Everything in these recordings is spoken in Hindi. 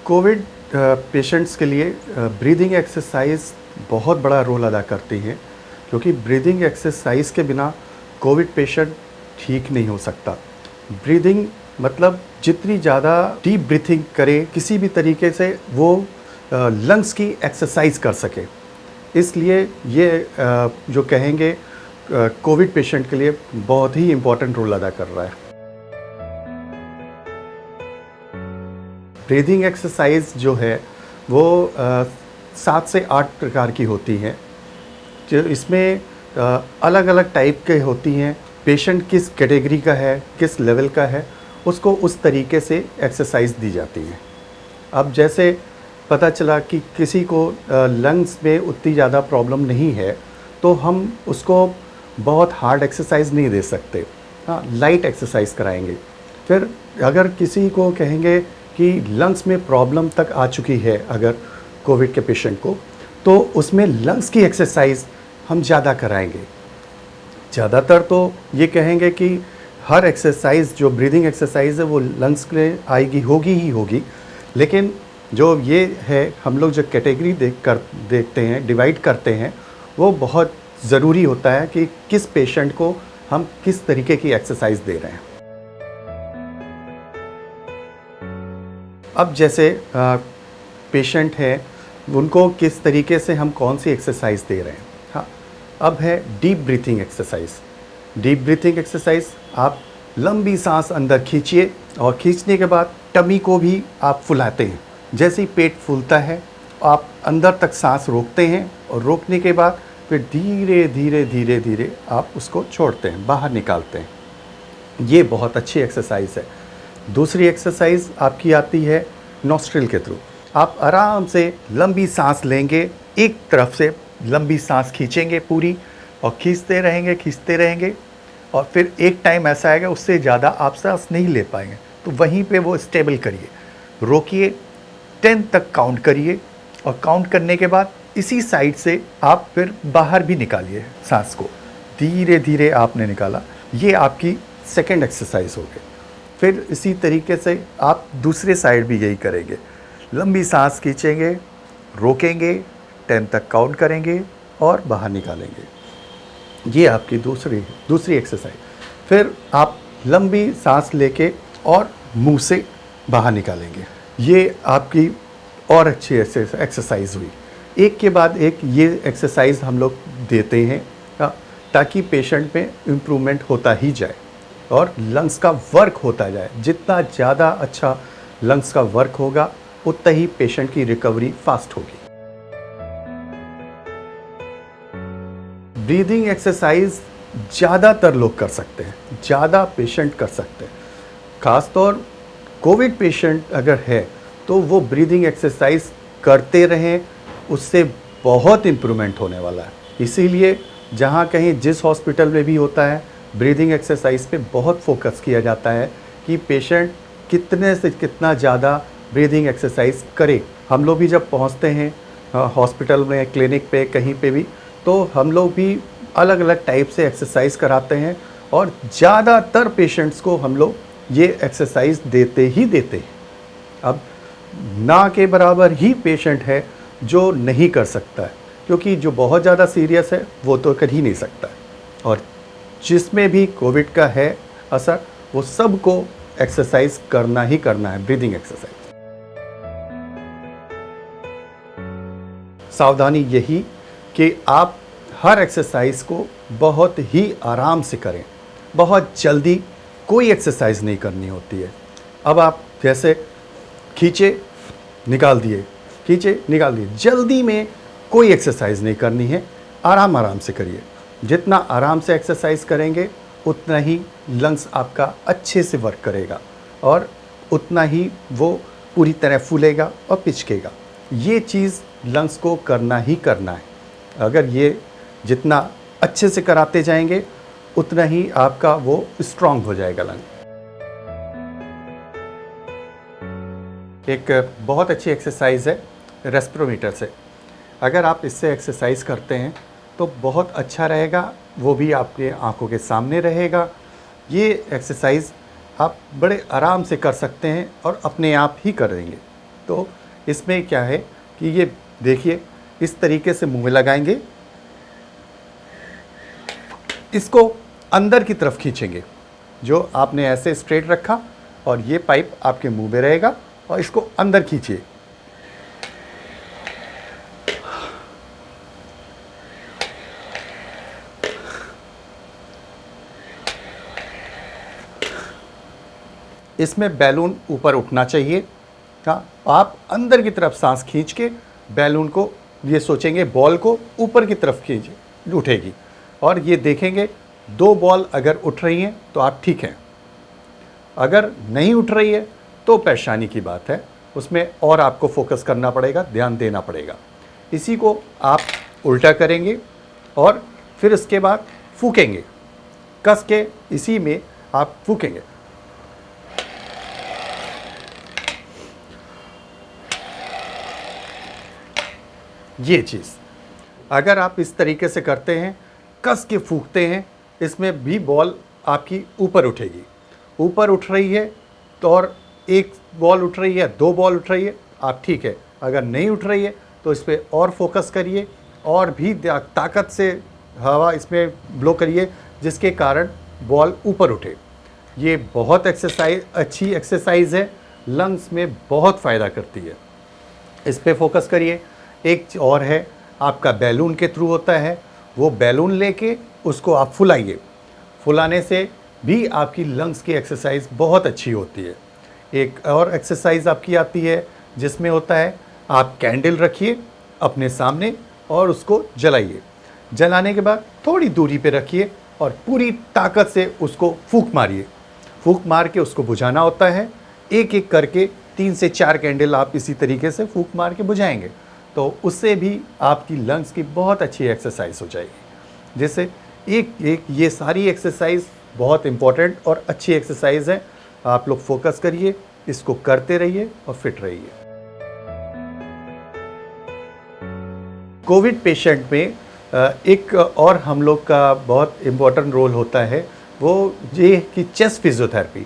कोविड पेशेंट्स के लिए ब्रीदिंग एक्सरसाइज बहुत बड़ा रोल अदा करती हैं, क्योंकि ब्रीदिंग एक्सरसाइज के बिना कोविड पेशेंट ठीक नहीं हो सकता। ब्रीदिंग मतलब जितनी ज़्यादा डीप ब्रीथिंग करे, किसी भी तरीके से वो लंग्स की एक्सरसाइज कर सके। इसलिए ये जो कहेंगे कोविड पेशेंट के लिए बहुत ही इम्पोर्टेंट रोल अदा कर रहा है। ब्रीदिंग एक्सरसाइज जो है वो 7 से 8 प्रकार की होती हैं, जो इसमें अलग अलग टाइप के होती हैं। पेशेंट किस कैटेगरी का है, किस लेवल का है, उसको उस तरीके से एक्सरसाइज दी जाती है। अब जैसे पता चला कि किसी को लंग्स में उतनी ज़्यादा प्रॉब्लम नहीं है, तो हम उसको बहुत हार्ड एक्सरसाइज नहीं दे सकते। हाँ, लाइट एक्सरसाइज कराएंगे। फिर अगर किसी को कहेंगे कि लंग्स में प्रॉब्लम तक आ चुकी है अगर कोविड के पेशेंट को, तो उसमें लंग्स की एक्सरसाइज हम ज़्यादा कराएंगे। ज़्यादातर तो ये कहेंगे कि हर एक्सरसाइज जो ब्रीदिंग एक्सरसाइज है वो लंग्स के लिए आएगी, होगी ही होगी। लेकिन जो ये है, हम लोग जो कैटेगरी देखते हैं, डिवाइड करते हैं, वो बहुत ज़रूरी होता है कि किस पेशेंट को हम किस तरीके की एक्सरसाइज दे रहे हैं। अब जैसे पेशेंट है, उनको किस तरीके से हम कौन सी एक्सरसाइज दे रहे हैं। हाँ, अब है deep breathing exercise. Deep breathing exercise, आप लंबी सांस अंदर खींचिए और खींचने के बाद टमी को भी आप फुलाते हैं। जैसे ही पेट फूलता है, आप अंदर तक सांस रोकते हैं और रोकने के बाद फिर धीरे धीरे धीरे धीरे आप उसको छोड़ते हैं, बाहर निकालते हैं। ये बहुत अच्छी एक्सरसाइज है। दूसरी एक्सरसाइज आपकी आती है नॉस्ट्रिल के थ्रू। आप आराम से लंबी सांस लेंगे, एक तरफ से लंबी सांस खींचेंगे पूरी, और खींचते रहेंगे और फिर एक टाइम ऐसा आएगा उससे ज़्यादा आप सांस नहीं ले पाएंगे, तो वहीं पे वो स्टेबल करिए, रोकिए, 10 तक काउंट करिए, और काउंट करने के बाद इसी साइड से आप फिर बाहर भी निकालिए सांस को। धीरे धीरे आपने निकाला, ये आपकी सेकेंड एक्सरसाइज हो गई। फिर इसी तरीके से आप दूसरे साइड भी यही करेंगे, लंबी सांस खींचेंगे, रोकेंगे, 10 तक काउंट करेंगे और बाहर निकालेंगे। ये आपकी दूसरी एक्सरसाइज। फिर आप लंबी सांस लेके और मुंह से बाहर निकालेंगे। ये आपकी और अच्छी एक्सरसाइज हुई। एक के बाद एक ये एक्सरसाइज हम लोग देते हैं, ताकि पेशेंट में इम्प्रूवमेंट होता ही जाए और लंग्स का वर्क होता जाए। जितना ज़्यादा अच्छा लंग्स का वर्क होगा, उतना ही पेशेंट की रिकवरी फास्ट होगी। ब्रीदिंग एक्सरसाइज ज़्यादातर लोग कर सकते हैं, ज़्यादा पेशेंट कर सकते हैं। ख़ासतौर कोविड पेशेंट अगर है तो वो ब्रीदिंग एक्सरसाइज करते रहें, उससे बहुत इम्प्रूवमेंट होने वाला है। इसीलिए जहाँ कहीं जिस हॉस्पिटल में भी होता है, ब्रीदिंग एक्सरसाइज पे बहुत फोकस किया जाता है कि पेशेंट कितने से कितना ज़्यादा ब्रीदिंग एक्सरसाइज करे। हम लोग भी जब पहुंचते हैं हॉस्पिटल में, क्लिनिक पे, कहीं पे भी, तो हम लोग भी अलग अलग टाइप से एक्सरसाइज कराते हैं, और ज़्यादातर पेशेंट्स को हम लोग ये एक्सरसाइज देते हैं। अब ना के बराबर ही पेशेंट है जो नहीं कर सकता है, क्योंकि जो बहुत ज़्यादा सीरियस है वो तो कर ही नहीं सकता है, और जिसमें भी कोविड का है असर, वो सबको एक्सरसाइज करना ही करना है, ब्रीदिंग एक्सरसाइज। सावधानी यही कि आप हर एक्सरसाइज को बहुत ही आराम से करें। बहुत जल्दी कोई एक्सरसाइज नहीं करनी होती है। अब आप जैसे खींचे निकाल दिए, खींचे निकाल दिए, जल्दी में कोई एक्सरसाइज नहीं करनी है। आराम से करिए। जितना आराम से एक्सरसाइज करेंगे, उतना ही लंग्स आपका अच्छे से वर्क करेगा, और उतना ही वो पूरी तरह फूलेगा और पिचकेगा। ये चीज़ लंग्स को करना ही करना है। अगर ये जितना अच्छे से कराते जाएंगे, उतना ही आपका वो स्ट्रांग हो जाएगा लंग। एक बहुत अच्छी एक्सरसाइज है रेस्पिरोमीटर से। अगर आप इससे एक्सरसाइज करते हैं तो बहुत अच्छा रहेगा, वो भी आपके आंखों के सामने रहेगा। ये एक्सरसाइज आप बड़े आराम से कर सकते हैं और अपने आप ही कर देंगे। तो इसमें क्या है कि ये देखिए इस तरीके से मुंह में लगाएंगे, इसको अंदर की तरफ खींचेंगे, जो आपने ऐसे स्ट्रेट रखा और ये पाइप आपके मुंह में रहेगा और इसको अंदर खींचिए। इसमें बैलून ऊपर उठना चाहिए। हाँ, आप अंदर की तरफ सांस खींच के बैलून को, ये सोचेंगे बॉल को ऊपर की तरफ खींचे उठेगी, और ये देखेंगे 2 बॉल अगर उठ रही हैं तो आप ठीक हैं, अगर नहीं उठ रही है तो परेशानी की बात है, उसमें और आपको फोकस करना पड़ेगा, ध्यान देना पड़ेगा। इसी को आप उल्टा करेंगे और फिर इसके बाद फूकेंगे, कस के इसी में आप फूकेंगे। ये चीज़ अगर आप इस तरीके से करते हैं, कस के फूकते हैं, इसमें भी बॉल आपकी ऊपर उठेगी। ऊपर उठ रही है तो, और 1 बॉल उठ रही है, 2 बॉल उठ रही है, आप ठीक है। अगर नहीं उठ रही है तो इस पर और फोकस करिए और भी ताकत से हवा इसमें ब्लो करिए, जिसके कारण बॉल ऊपर उठे। ये बहुत अच्छी एक्सरसाइज है, लंग्स में बहुत फ़ायदा करती है, इस पर फोकस करिए। एक और है, आपका बैलून के थ्रू होता है, वो बैलून लेके उसको आप फुलाइए। फुलाने से भी आपकी लंग्स की एक्सरसाइज बहुत अच्छी होती है। एक और एक्सरसाइज आपकी आती है जिसमें होता है, आप कैंडल रखिए अपने सामने और उसको जलाइए। जलाने के बाद थोड़ी दूरी पे रखिए और पूरी ताकत से उसको फूंक मारिए। फूंक मार के उसको बुझाना होता है। एक एक करके 3 से 4 कैंडल आप इसी तरीके से फूंक मार के बुझाएंगे, तो उससे भी आपकी लंग्स की बहुत अच्छी एक्सरसाइज हो जाएगी। जैसे एक ये सारी एक्सरसाइज बहुत इम्पॉर्टेंट और अच्छी एक्सरसाइज है। आप लोग फोकस करिए, इसको करते रहिए और फिट रहिए। कोविड पेशेंट में एक और हम लोग का बहुत इम्पोर्टेंट रोल होता है, वो ये कि चेस्ट फिजियोथेरेपी।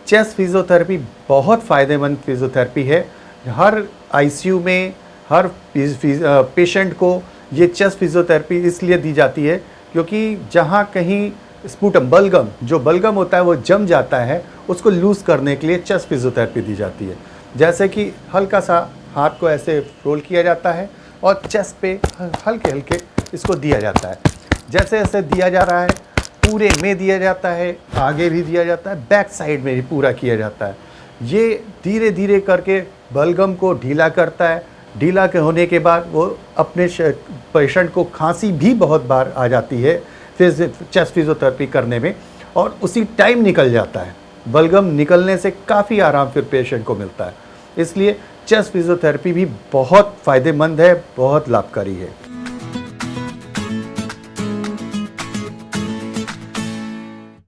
चेस्ट फिजियोथेरेपी बहुत फ़ायदेमंद फिजियोथेरेपी है। हर आईसीयू में हर पेशेंट को ये चेस्ट फिजियोथेरेपी इसलिए दी जाती है क्योंकि जहाँ कहीं स्पूटम बलगम, जो बलगम होता है वो जम जाता है, उसको लूज़ करने के लिए चेस्ट फिजियोथेरेपी दी जाती है। जैसे कि हल्का सा हाथ को ऐसे रोल किया जाता है और चेस्ट पे हल्के हल्के इसको दिया जाता है। जैसे जैसे दिया जा रहा है, पूरे में दिया जाता है, आगे भी दिया जाता है, बैक साइड में भी पूरा किया जाता है। ये धीरे धीरे करके बलगम को ढीला करता है। ढीला के होने के बाद वो अपने पेशेंट को खांसी भी बहुत बार आ जाती है फिर चेस्ट फिजियोथेरेपी करने में, और उसी टाइम निकल जाता है। बलगम निकलने से काफ़ी आराम फिर पेशेंट को मिलता है। इसलिए चेस्ट फिजियोथेरेपी भी बहुत फ़ायदेमंद है, बहुत लाभकारी है।